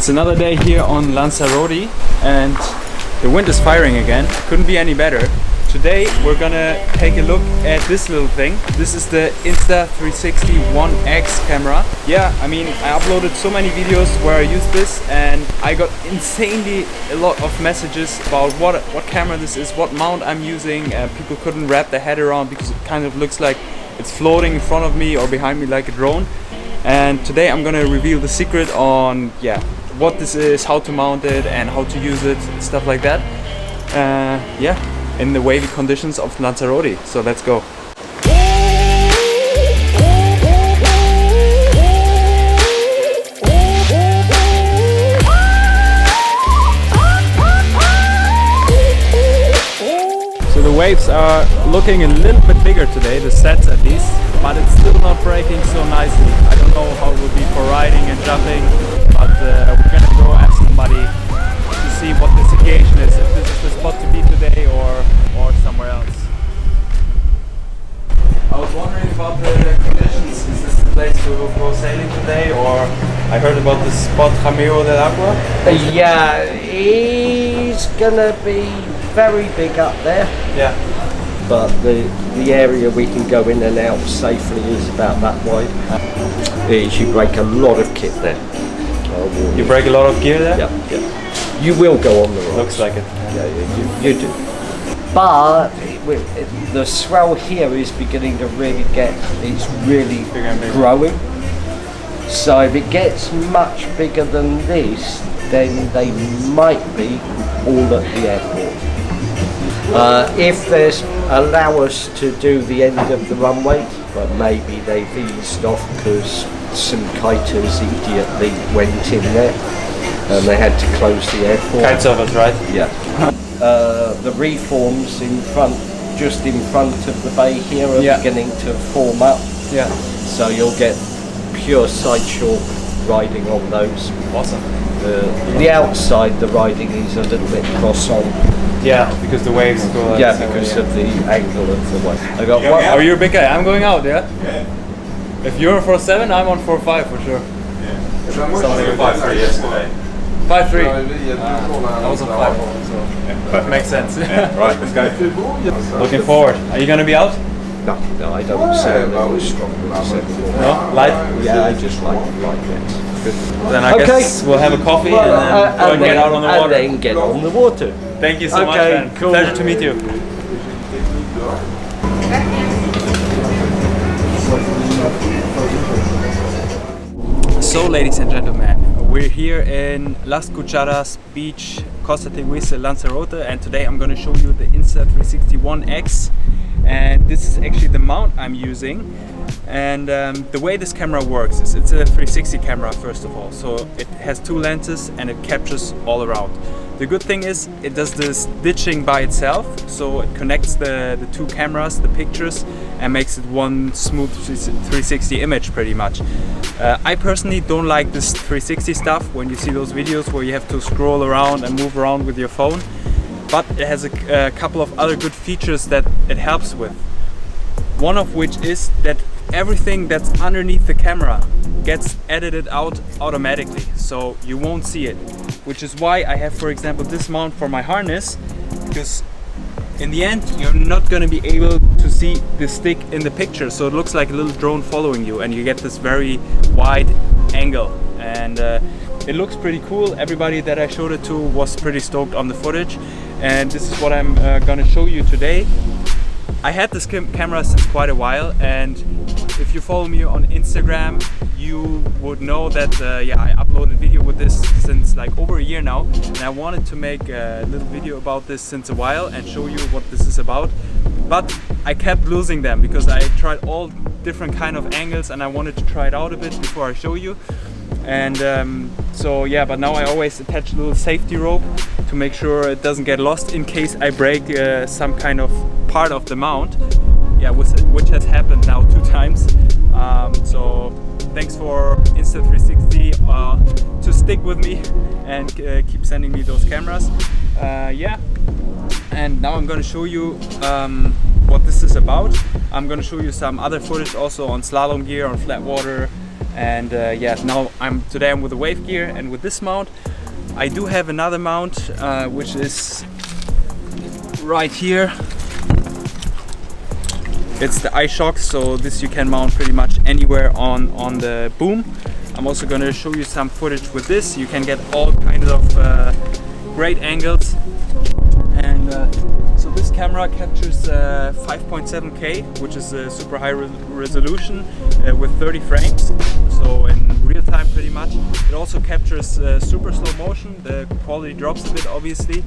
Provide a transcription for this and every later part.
It's another day here on Lanzarote and the wind is firing again. Couldn't be any better. Today we're gonna take a look at this little thing. This is the insta360 1X camera. Yeah, I mean, I uploaded so many videos where I used this and I got insanely a lot of messages about what camera this is, what mount I'm using. People couldn't wrap their head around because it kind of looks like it's floating in front of me or behind me like a drone. And today I'm gonna reveal the secret on what this is, how to mount it and how to use it, stuff like that. In the wavy conditions of Lanzarote. So let's go. So the waves are looking a little bit bigger today, the sets at least, but it's still not breaking so nicely. I don't know how it will be for riding and jumping, but we're gonna go ask somebody to see what the situation is, if this is the spot to be today or somewhere else. I was wondering about the conditions. Is this the place to go sailing today, or I heard about the spot Ramiro del Agua? Yeah, it's gonna be very big up there. Yeah. But the area we can go in and out safely is about that wide. You break a lot of kit there. You break a lot of gear there? Yeah. You will go on the rocks. Looks like it. Yeah, you do. But the swell here is beginning to really it's really growing. So if it gets much bigger than this, then they might be all at the airport. If there's allow us to do the end of the runway, but maybe they've eased off because some kiters immediately went in there and they had to close the airport. Kitesurfers, right? Yeah. The reforms in front, just in front of the bay here, are beginning to form up. Yeah. So you'll get pure sideshore riding on those. Awesome. The outside, the riding is a little bit cross on. Yeah, because the waves go. Yeah, because of the angle of the wave. I got one. Are you a big guy? I'm going out. Yeah. If you're on 4.7, I'm on 4.5 for sure. Yeah. Something 5.3 yesterday. 5.3. I was on 5.4, so that makes sense. Right, let's go. Looking forward. Are you gonna be out? No, I don't sound strong. No? Light? Yeah, I just like this. Then I guess we'll have a coffee and then go and get out on the water. And then get on the water. Thank you so much, man. Cool. Pleasure to meet you. So, ladies and gentlemen, we're here in Las Cucharas Beach, Costa Teguise, Lanzarote, and today I'm going to show you the insta360 1X. And this is actually the mount I'm using. And the way this camera works is it's a 360 camera first of all, so it has two lenses and it captures all around. The good thing is it does this ditching by itself, so it connects the two cameras, the pictures, and makes it one smooth 360 image pretty much. I personally don't like this 360 stuff when you see those videos where you have to scroll around and move around with your phone, but it has a couple of other good features that it helps with. One of which is that everything that's underneath the camera gets edited out automatically, so you won't see it. Which is why I have, for example, this mount for my harness, because in the end you're not going to be able to see the stick in the picture, so it looks like a little drone following you and you get this very wide angle, and it looks pretty cool. Everybody that I showed it to was pretty stoked on the footage, and this is what I'm gonna show you today. I had this camera since quite a while, and if you follow me on Instagram, you would know that I uploaded video with this since like over a year now, and I wanted to make a little video about this since a while and show you what this is about. But I kept losing them because I tried all different kind of angles and I wanted to try it out a bit before I show you. And but now I always attach a little safety rope to make sure it doesn't get lost in case I break some kind of part of the mount, which has happened now 2 times. So thanks for insta360 to stick with me and keep sending me those cameras. And now I'm going to show you what this is about. I'm going to show you some other footage also on slalom gear, on flat water, And yeah, now today I'm with the wave gear and with this mount. I do have another mount which is right here. It's the iShock, so this you can mount pretty much anywhere on the boom. I'm also going to show you some footage with this. You can get all kinds of great angles. And so this camera captures 5.7K, which is a super high resolution with 30 frames. So in real time pretty much. It also captures super slow motion. The quality drops a bit obviously.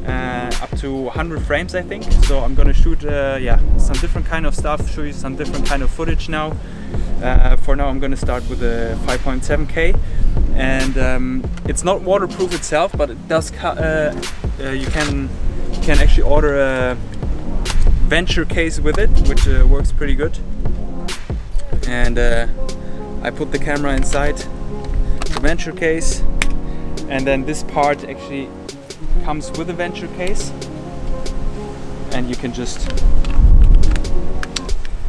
Up to 100 frames I think. So I'm gonna shoot yeah, some different kind of stuff, show you some different kind of footage now. For now I'm gonna start with a 5.7K, and it's not waterproof itself, but it does you can actually order a venture case with it, which works pretty good. And I put the camera inside the venture case, and then this part actually comes with a venture case, and you can just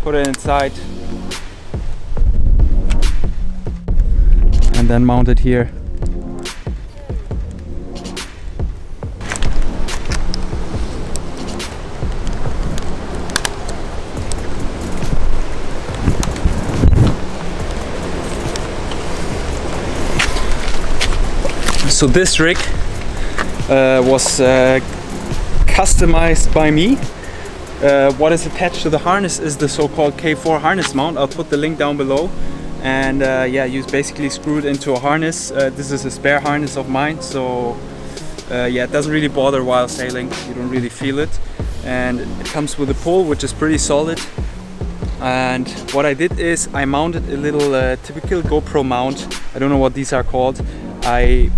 put it inside and then mount it here. So this rig was customized by me. What is attached to the harness is the so-called K4 harness mount. I'll put the link down below. And yeah, you basically screw it into a harness. This is a spare harness of mine, so yeah, it doesn't really bother while sailing. You don't really feel it. And it comes with a pole, which is pretty solid. And what I did is I mounted a little typical GoPro mount. I don't know what these are called. I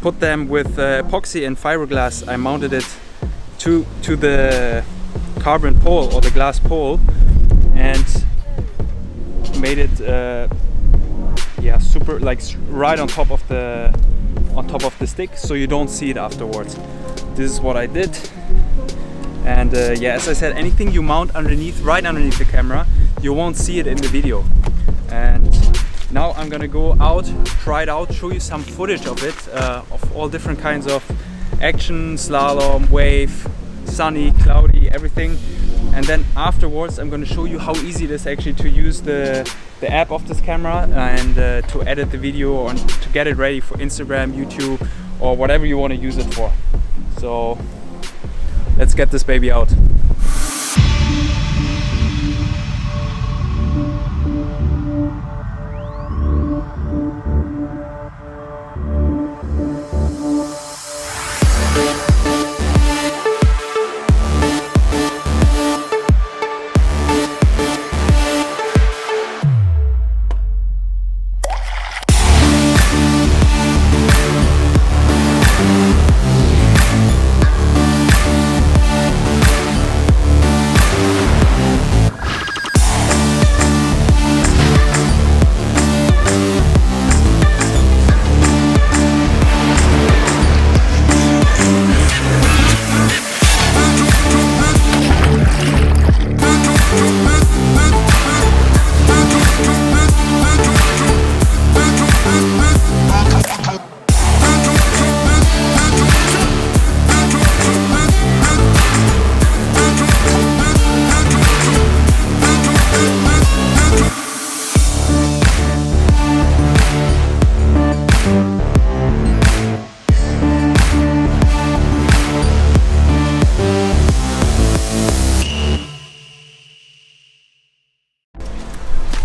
put them with epoxy and fiberglass. I mounted it to the carbon pole or the glass pole, and made it yeah, super, like right on top of the stick, so you don't see it afterwards. This is what I did. And yeah, as I said, anything you mount underneath, right underneath the camera, you won't see it in the video. And now I'm gonna go out, try it out, show you some footage of it, of all different kinds of action, slalom, wave, sunny, cloudy, everything. And then afterwards I'm gonna show you how easy it is actually to use the app of this camera and to edit the video or to get it ready for Instagram, YouTube, or whatever you want to use it for. So let's get this baby out.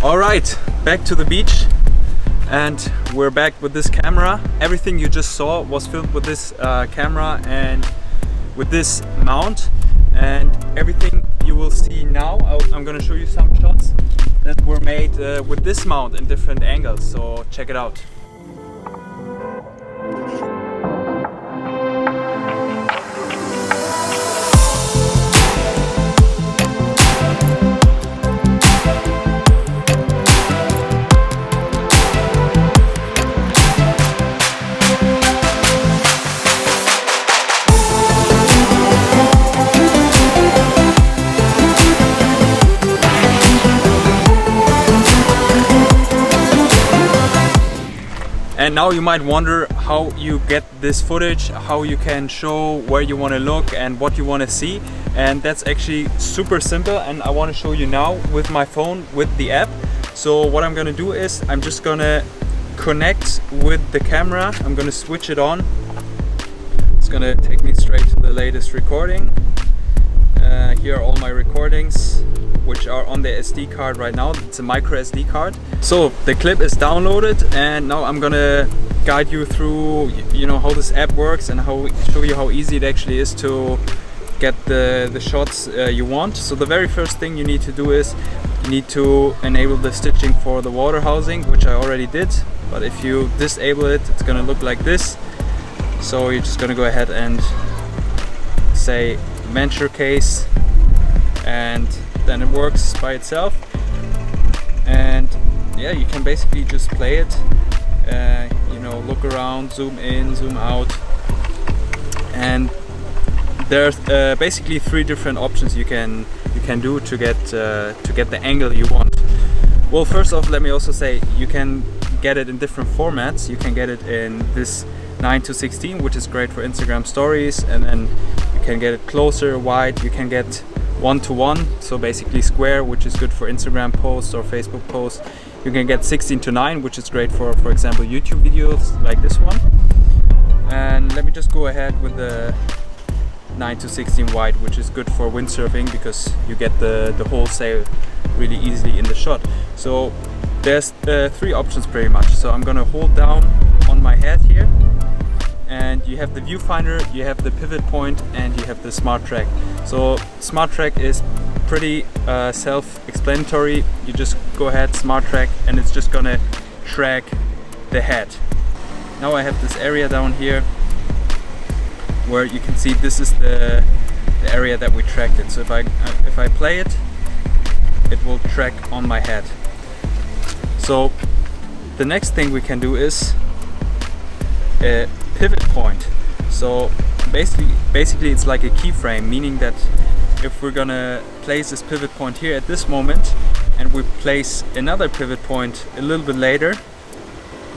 Alright, back to the beach, and we're back with this camera. Everything you just saw was filmed with this camera and with this mount, and everything you will see now, I'm gonna show you some shots that were made with this mount in different angles, so check it out. And now you might wonder how you get this footage, how you can show where you want to look and what you want to see. And that's actually super simple, and I want to show you now with my phone, with the app. So what I'm gonna do is I'm just gonna connect with the camera. I'm gonna switch it on. It's gonna take me straight to the latest recording. Here are all my recordings, which are on the SD card right now. It's a micro SD card. So the clip is downloaded, and now I'm gonna guide you through, you know, how this app works and show you how easy it actually is to get the shots you want. So the very first thing you need to do is you need to enable the stitching for the water housing, which I already did. But if you disable it, it's gonna look like this. So you're just gonna go ahead and say venture case, and then it works by itself. And yeah, you can basically just play it, you know, look around, zoom in, zoom out. And there's basically 3 different options you can do to get the angle you want. Well, first off, let me also say you can get it in different formats. You can get it in this 9:16, which is great for Instagram stories, and then you can get it closer, wide. You can get 1:1, so basically square, which is good for Instagram posts or Facebook posts. You can get 16:9, which is great for example, YouTube videos like this one. And let me just go ahead with the 9:16 wide, which is good for windsurfing because you get the whole sail really easily in the shot. So there's 3 options pretty much. So I'm gonna hold down on my head here, and you have the viewfinder, you have the pivot point, and you have the smart track. So smart track is pretty self-explanatory. You just go ahead, smart track, and it's just gonna track the head. Now I have this area down here where you can see this is the area that we tracked it. So if I play it, it will track on my head. So the next thing we can do is a pivot point. So basically it's like a keyframe, meaning that if we're gonna place this pivot point here at this moment, and we place another pivot point a little bit later,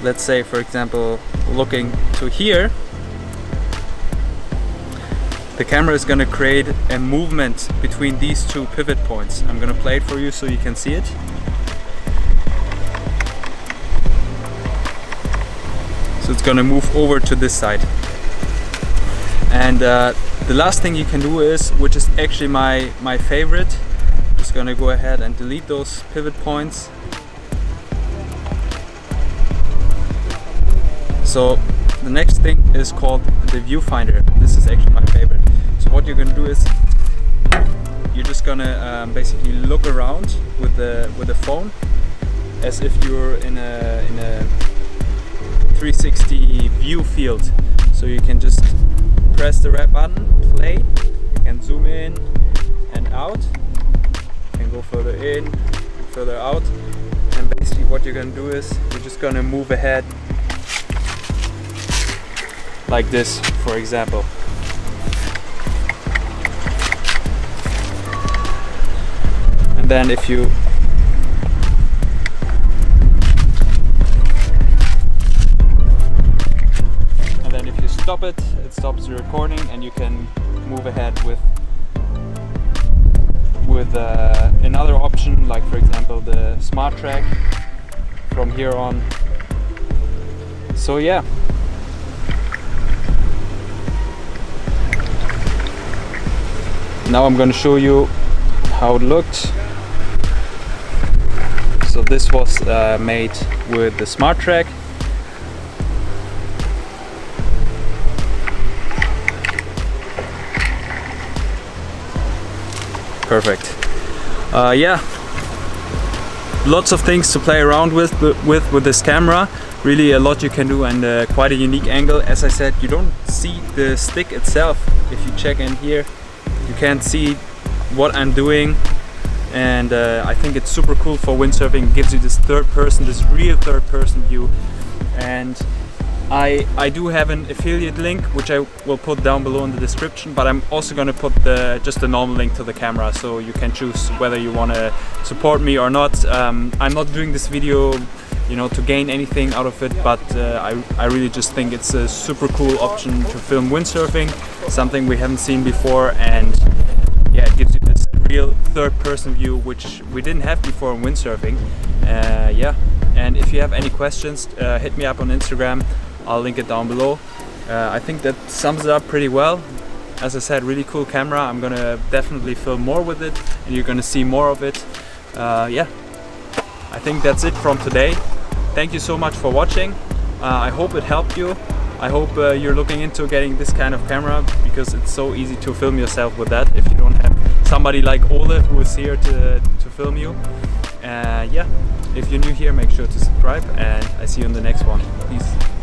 let's say for example looking to here, the camera is going to create a movement between these 2 pivot points. I'm going to play it for you so you can see it. So it's going to move over to this side. And the last thing you can do is, which is actually my favorite, I'm just going to go ahead and delete those pivot points. So the next thing is called the viewfinder. This is actually my favorite. So what you're gonna do is you're just gonna basically look around with the phone as if you're in a 360 view field. So you can just press the red button, play. You can zoom in and out. You can go further in, further out. And basically what you're gonna do is you're just gonna move ahead like this, for example. And then if you stop it, it stops the recording, and you can move ahead with another option, like for example the smart track from here on. So yeah. Now I'm going to show you how it looked. So this was made with the smart track. Perfect. Yeah, lots of things to play around with this camera. Really a lot you can do, and quite a unique angle. As I said, you don't see the stick itself. If you check in here, you can't see what I'm doing, and I think it's super cool for windsurfing. It gives you this real third person view. And I do have an affiliate link, which I will put down below in the description, but I'm also going to put just the normal link to the camera, so you can choose whether you want to support me or not. I'm not doing this video you know, to gain anything out of it, but I really just think it's a super cool option to film windsurfing, something we haven't seen before, and yeah, it gives you this real third-person view, which we didn't have before in windsurfing. Yeah, and if you have any questions, hit me up on Instagram. I'll link it down below. I think that sums it up pretty well. As I said, really cool camera. I'm gonna definitely film more with it, and you're gonna see more of it. Yeah, I think that's it from today. Thank you so much for watching. I hope it helped you. I hope you're looking into getting this kind of camera, because it's so easy to film yourself with that if you don't have somebody like Ole who is here to film you. Yeah, if you're new here, make sure to subscribe, and I see you in the next one. Peace.